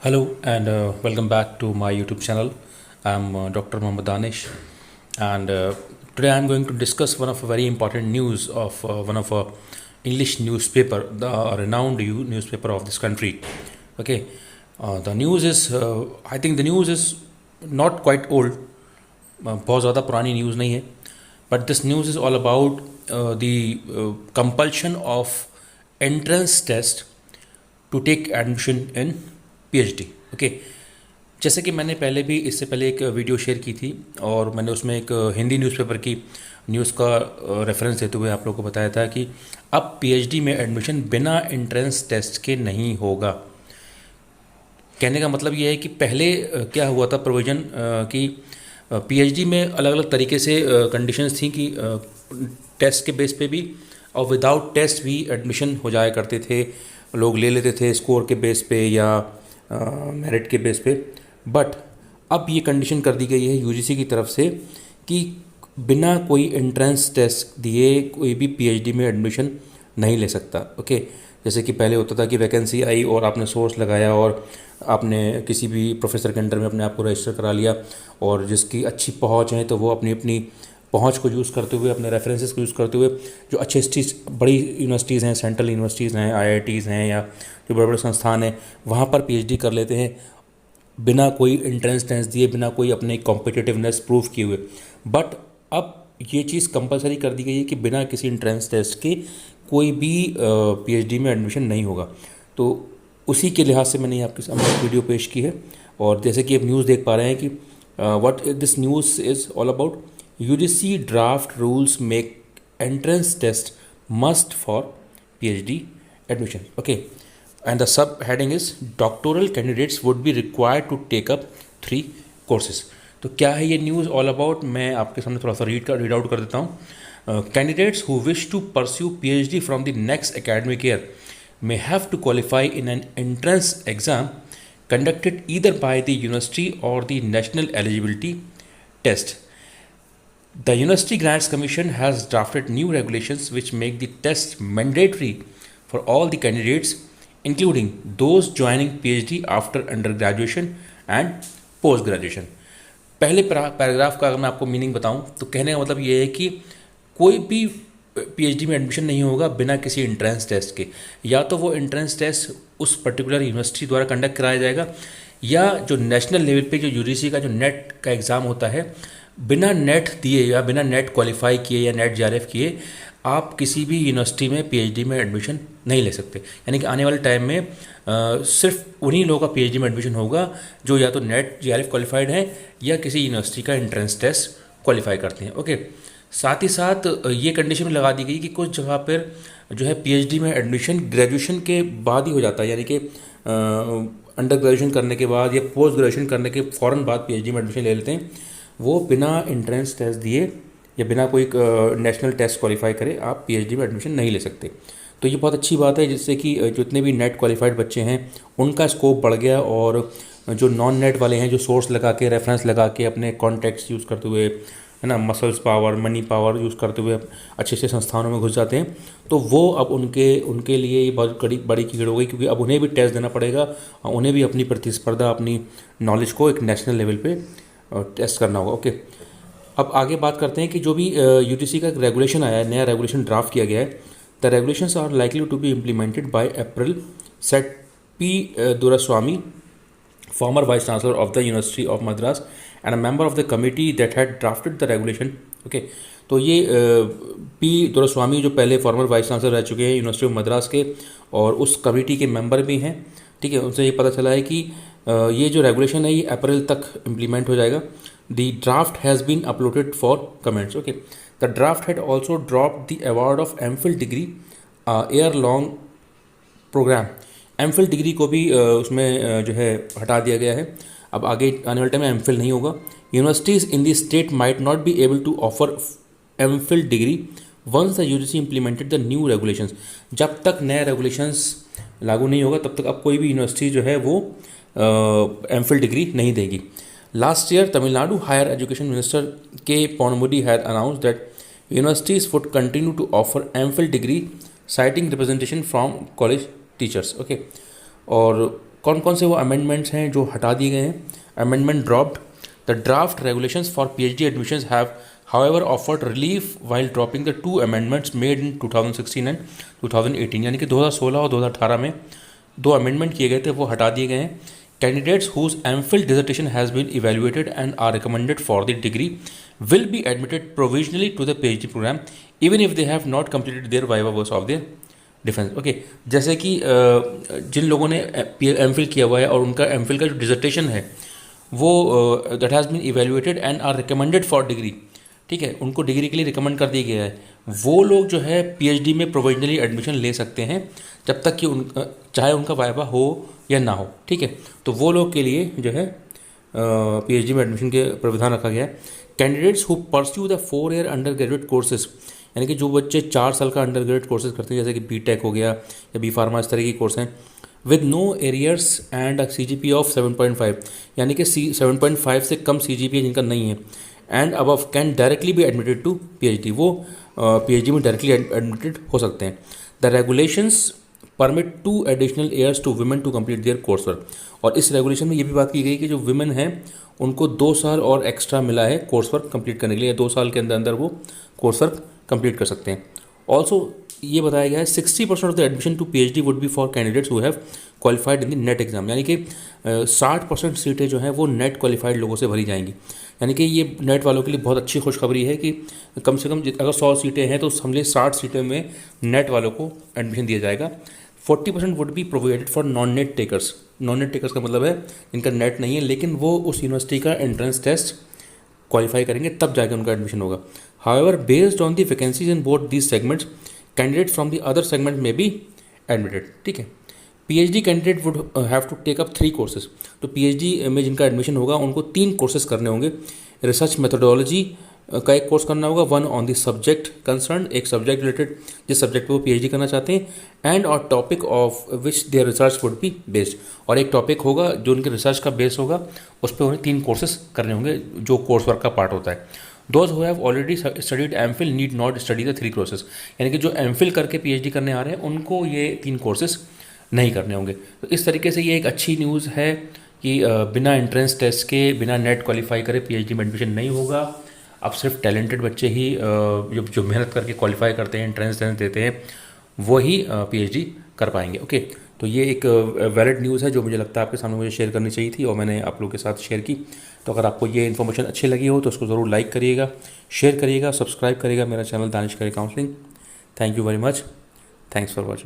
Hello and welcome back to my YouTube channel. I'm Dr. Mohammad Danish, and today I'm going to discuss one of a very important news of one of English newspaper, the renowned newspaper of this country. Okay, the news is I think the news is not quite old, बहुत ज़्यादा पुरानी news नहीं है, but this news is all about the compulsion of entrance test to take admission in PhD. Okay, जैसे कि मैंने पहले भी इससे पहले एक वीडियो शेयर की थी और मैंने उसमें एक हिंदी न्यूज़पेपर की न्यूज़ का रेफरेंस देते हुए आप लोगों को बताया था कि अब पीएचडी में एडमिशन बिना एंट्रेंस टेस्ट के नहीं होगा। कहने का मतलब ये है कि पहले क्या हुआ था प्रोविज़न कि पीएचडी में अलग अलग तरीके से कंडीशंस थी कि टेस्ट के बेस पे भी और विदाउट टेस्ट भी एडमिशन हो जाया करते थे, लोग ले लेते थे स्कोर के बेस पे या मेरिट के बेस पे। बट अब ये कंडीशन कर दी गई है यूजीसी की तरफ से कि बिना कोई एंट्रेंस टेस्ट दिए कोई भी पीएचडी में एडमिशन नहीं ले सकता। ओके, जैसे कि पहले होता था कि वैकेंसी आई और आपने सोर्स लगाया और आपने किसी भी प्रोफेसर के अंडर में अपने आप को रजिस्टर करा लिया और जिसकी अच्छी पहुंच है तो वो अपनी अपनी पहुंच को यूज़ करते हुए, अपने रेफरेंसेस को यूज़ करते हुए जो अच्छे बड़ी यूनिवर्सिटीज़ हैं, सेंट्रल यूनिवर्सिटीज़ हैं, आईआईटीज़ हैं या जो बड़े बड़े संस्थान हैं वहाँ पर पीएचडी कर लेते हैं बिना कोई एंट्रेंस टेस्ट दिए, बिना कोई अपने कॉम्पिटिटिवनेस प्रूव किए हुए। बट अब ये चीज़ कंपलसरी कर दी गई है कि बिना किसी एंट्रेंस टेस्ट के कोई भी पीएचडी में एडमिशन नहीं होगा। तो उसी के लिहाज से मैंने आपके सामने एक वीडियो पेश की है और जैसे कि आप न्यूज़ देख पा रहे हैं कि what this news is all about. UGC draft rules make entrance test must for PhD admission. Okay, and the subheading is doctoral candidates would be required to take up 3 courses. तो क्या है ये news all about, मैं आपके सामने थोड़ा सा read out कर देता हूँ। Candidates who wish to pursue PhD from the next academic year may have to qualify in an entrance exam conducted either by the university or the national eligibility test. The University Grants Commission has drafted new regulations which make the test mandatory for all the candidates, including those joining PhD after undergraduation and post graduation. पहले paragraph का अगर मैं आपको meaning बताऊं तो कहने का मतलब ये है कि कोई भी पीएचडी में एडमिशन नहीं होगा बिना किसी एंट्रेंस टेस्ट के। या तो वो एंट्रेंस टेस्ट उस पर्टिकुलर यूनिवर्सिटी द्वारा कंडक्ट कराया जाएगा या जो नेशनल लेवल पे जो यूजीसी का जो नेट का एग्ज़ाम होता है, बिना नेट दिए या बिना नेट क्वालिफाई किए या नेट जेआरएफ किए आप किसी भी यूनिवर्सिटी में पीएचडी में एडमिशन नहीं ले सकते। यानी कि आने वाले टाइम में सिर्फ उन्हीं लोगों का पीएचडी में एडमिशन होगा जो या तो नेट जेआरएफ क्वालिफाइड हैं या किसी यूनिवर्सिटी का एंट्रेंस टेस्ट क्वालिफाई करते हैं। ओके, साथ ही साथ ये कंडीशन भी लगा दी गई कि कुछ जगह पर जो है पीएचडी में एडमिशन ग्रेजुएशन के बाद ही हो जाता है, यानी कि अंडर ग्रेजुएशन करने के बाद या पोस्ट ग्रेजुएशन करने के फ़ौरन बाद पीएचडी में एडमिशन ले लेते हैं। वो बिना एंट्रेंस टेस्ट दिए या बिना कोई नेशनल टेस्ट क्वालिफाई करे आप पीएचडी में एडमिशन नहीं ले सकते। तो ये बहुत अच्छी बात है जिससे कि जितने भी नेट क्वालिफाइड बच्चे हैं उनका स्कोप बढ़ गया और जो नॉन नेट वाले हैं जो सोर्स लगा के, रेफरेंस लगा के, अपने कॉन्टैक्ट्स यूज़ करते हुए, है ना, muscles power, money power use करते हुए अच्छे अच्छे संस्थानों में घुस जाते हैं, तो वो अब उनके लिए ये बहुत बड़ी कीड़ हो गई क्योंकि अब उन्हें भी टेस्ट देना पड़ेगा और उन्हें भी अपनी प्रतिस्पर्धा, अपनी नॉलेज को एक नेशनल लेवल पे टेस्ट करना होगा। ओके, अब आगे बात करते हैं कि जो भी यूजीसी का रेगुलेशन आया है, नया रेगुलेशन ड्राफ्ट किया गया है। The regulations are likely to be implemented by April, said P Duraiswamy, former vice chancellor of the University of Madras and a member of the committee that had drafted the regulation. Okay, तो ये P दुरास्वामी जो पहले farmer vice chancellor रह चुके हैं university of Madras के और उस कमेटी के मेंबर भी हैं। ठीक है, उनसे ये पता चला है कि ये जो रेगुलेशन है ये अप्रैल तक इम्प्लीमेंट हो जाएगा। The draft has been uploaded for comments. Okay, the draft had also dropped the award of MPhil degree year long programme. MPhil degree को भी उसमें जो है हटा दिया गया है। अब आगे आने वाले टाइम में एमफिल नहीं होगा। Universities in the state might not be able to offer MPhil degree once the UGC implemented the new regulations. जब तक नया रेगुलेशंस लागू नहीं होगा तब तक अब कोई भी यूनिवर्सिटी जो है वो एमफिल डिग्री नहीं देगी। Last year Tamil Nadu higher education minister K Ponmudi had announced that universities would continue to offer MPhil degree citing representation from college teachers. Okay, और कौन कौन से वो अमेंडमेंट्स हैं जो हटा दिए गए हैं? Amendment dropped, the draft regulations for PhD admissions have however offered relief while dropping the 2 amendments made in 2016 and 2018, यानी कि 2016 और 2018 में 2 अमेंडमेंट किए गए थे, वो हटा दिए गए हैं। Candidates whose MPhil dissertation has been evaluated and are recommended for the degree will be admitted provisionally to the PhD program even if they have not completed their viva voce of their defence. Okay, जैसे कि जिन लोगों ने MPhil किया हुआ है और उनका MPhil का जो डिसर्टेशन है वो that has been evaluated and are recommended for degree, ठीक है, उनको डिग्री के लिए रिकमेंड कर दिया गया है, वो लोग जो है पीएचडी में प्रोविजनली एडमिशन ले सकते हैं जब तक कि चाहे उनका वाइवा हो या ना हो, ठीक है। तो वो लोग के लिए जो है पीएचडी में एडमिशन के प्रावधान रखा गया है। Candidates who pursue the 4 year under graduate courses, यानी कि जो बच्चे 4 साल का अंडर ग्रेजुएट कोर्सेज करते हैं, जैसे कि बीटेक हो गया या बी फार्मा, इस तरह के कोर्स हैं, with no arrears and CGPA of 7.5, यानी कि 7.5 से कम CGPA जिनका नहीं है, and above can directly be admitted to PhD, वो पीएचडी में डायरेक्टली एडमिटेड हो सकते हैं। The regulations permit 2 additional years to women to complete their course work, और इस रेगुलेशन में ये भी बात की गई कि जो वुमेन हैं उनको 2 साल और एक्स्ट्रा मिला है कोर्स वर्क कंप्लीट करने के लिए, 2 साल के अंदर अंदर वो कोर्स वर्क कंप्लीट कर सकते हैं। ऑल्सो ये बताया गया है 60% of the admission to PhD would be for candidates who have qualified in the NET exam, यानी कि 60% सीटें जो हैं वो नेट क्वालिफाइड लोगों से भरी जाएंगी। यानी कि ये नेट वालों के लिए बहुत अच्छी खुशखबरी है कि कम से कम अगर 100 सीटें हैं तो समझे 60 सीटें में नेट वालों को एडमिशन दिया जाएगा। 40% would be provided for non net takers. Non net takers का मतलब है जिनका नेट नहीं है लेकिन वो उस यूनिवर्सिटी का एंट्रेंस टेस्ट क्वालिफाई करेंगे, तब जाकर उनका एडमिशन होगा। However based on the vacancies in both these segments, candidate from the other segment may be admitted, ठीक है। PhD candidate would have to take up 3 courses, तो पीएचडी में जिनका एडमिशन होगा उनको 3 कोर्सेज करने होंगे। रिसर्च मेथोडोलॉजी का एक कोर्स करना होगा, 1 ऑन द सब्जेक्ट कंसर्न, एक सब्जेक्ट रिलेटेड जिस सब्जेक्ट पे वो पीएचडी करना चाहते हैं, एंड और topic of which their research would be based, और एक टॉपिक होगा जो उनके रिसर्च का बेस होगा, उस पर उन्हें 3 कोर्सेज करने होंगे जो कोर्स वर्क का पार्ट होता है। Those who have already studied MPhil need not study the 3 courses, यानी कि जो MPhil करके पीएचडी करने आ रहे हैं उनको ये 3 कोर्सेज नहीं करने होंगे। तो इस तरीके से ये एक अच्छी न्यूज़ है कि बिना एंट्रेंस टेस्ट के, बिना नेट क्वालिफाई करे पीएचडी में एडमिशन नहीं होगा। अब सिर्फ टैलेंटेड बच्चे ही जो मेहनत करके क्वालिफाई करते हैं, एंट्रेंस देते हैं, वही पीएचडी कर पाएंगे। ओके, तो ये एक वैलिड न्यूज़ है जो मुझे लगता है आपके सामने मुझे शेयर करनी चाहिए थी और मैंने आप लोगों के साथ शेयर की। तो अगर आपको ये इन्फॉर्मेशन अच्छी लगी हो तो उसको ज़रूर लाइक करिएगा, शेयर करिएगा, सब्सक्राइब करिएगा मेरा channel Danish career counselling. Thank you very much, thanks for watching.